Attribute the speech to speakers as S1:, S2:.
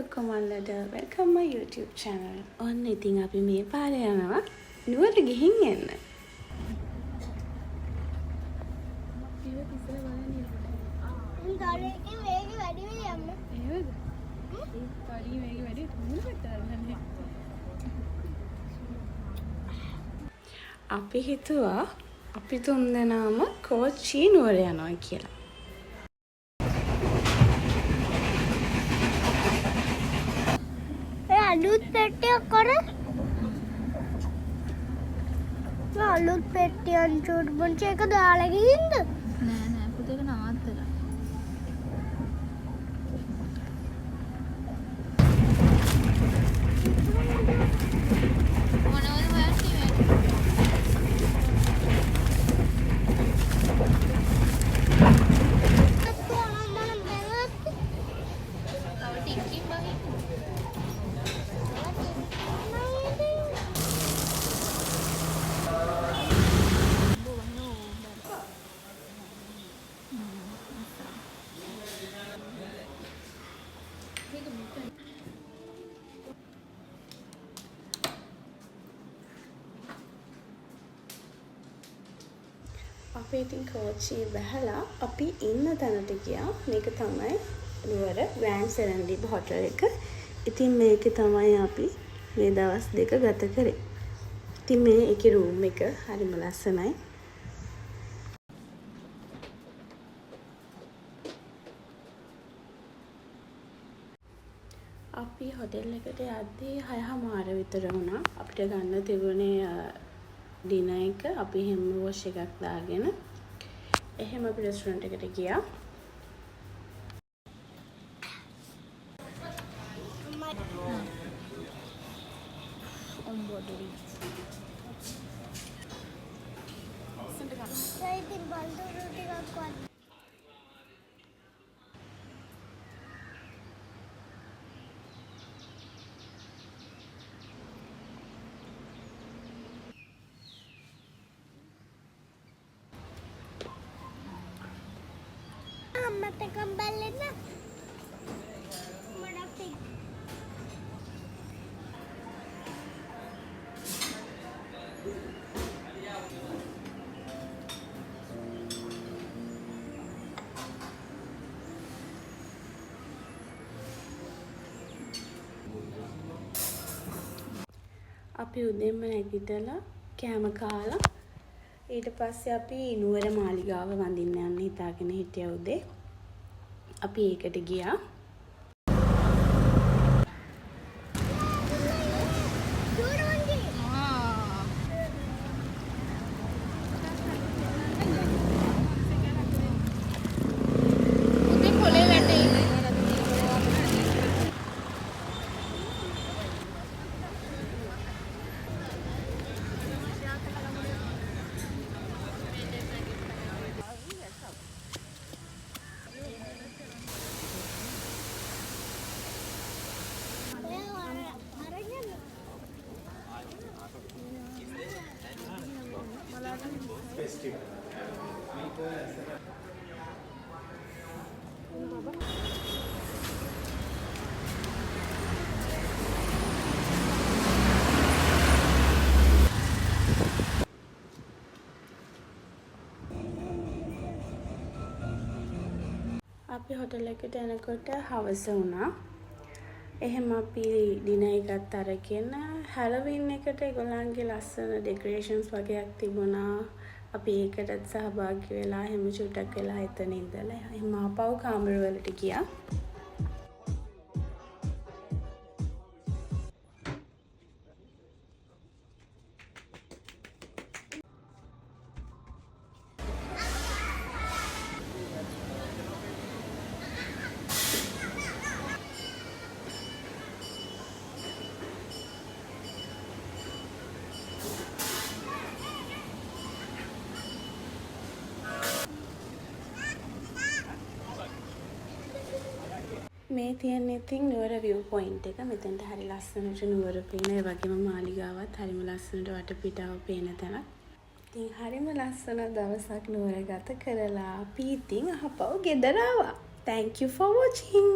S1: ඔක්කොමල්ලට welcome my YouTube channel. ඔන්න ඉතින් අපි මේ පාරේ යනවා නුවර ගිහින් එන්න. අපි හිතුවා අපි තුන්දෙනාම කෝච්චි නුවර යනවා කියලා.
S2: අලුත් පෙට්ටියක් කර අලුත් පෙට්ටියන් චුට් පුංචි එක දාලා ගිහින්ද
S3: නෑ පුතේක නවත්තලා මොනවද හොයන්නේ
S1: අපි ඉතින් කෝච්චි බැහැලා අපි ඉන්න තැනට ගියා. මේක තමයි නුවර ග්‍රෑන්ඩ් සෙරන්ඩිබ් හොටල් එක. ඉතින් මේකේ තමයි අපි මේ දවස් දෙක ගත කරේ. ඉතින් මේ එකේ රූම් එක හරිම ලස්සනයි. අපි හොටෙල් එකට යද්දී 6:00 විතර වුණා. අපිට ගන්න තිබුණේ ඩිනර් එක. අපි හැම වොෂ් එකක් දාගෙන එහෙම අපි රෙස්ටුරන්ට් එකට ගියා.
S2: අම්මට කම්බල්ලෙන්න මඩක්
S1: අපි උදේම නැගිටලා කෑම කාලා ඊට පස්සේ අපි නුවර මාලිගාව වඳින්න යන්න හිතාගෙන හිටියා උදේ. අපි ඒකට ගියා. අපි හොටල් එකට යනකොට හවස වුණා. එහෙම අපි ඩිනර් එකත් අරගෙන හැලොවින් එකට ඒගොල්ලන්ගේ ලස්සන ඩෙකොරේෂන්ස් වගේක් තිබුණා. අපි ඒකටත් සහභාගී වෙලා එහෙම චුට්ටක් වෙලා එතන ඉඳලා එහෙම ආපහු කාමර වලට ගියා. මේ තියෙන්නේ ඉතින් නුවර view point එක. මෙතනට හරි ලස්සනට නුවර පේන. ඒ වගේම මාලිගාවත් හරිම ලස්සනට වටපිටාව පේන තැනක්. ඉතින් හරිම ලස්සන දවසක් නුවර ගත කරලා අපි ඉතින් අහපව් ගෙදර ආවා. Thank you for watching.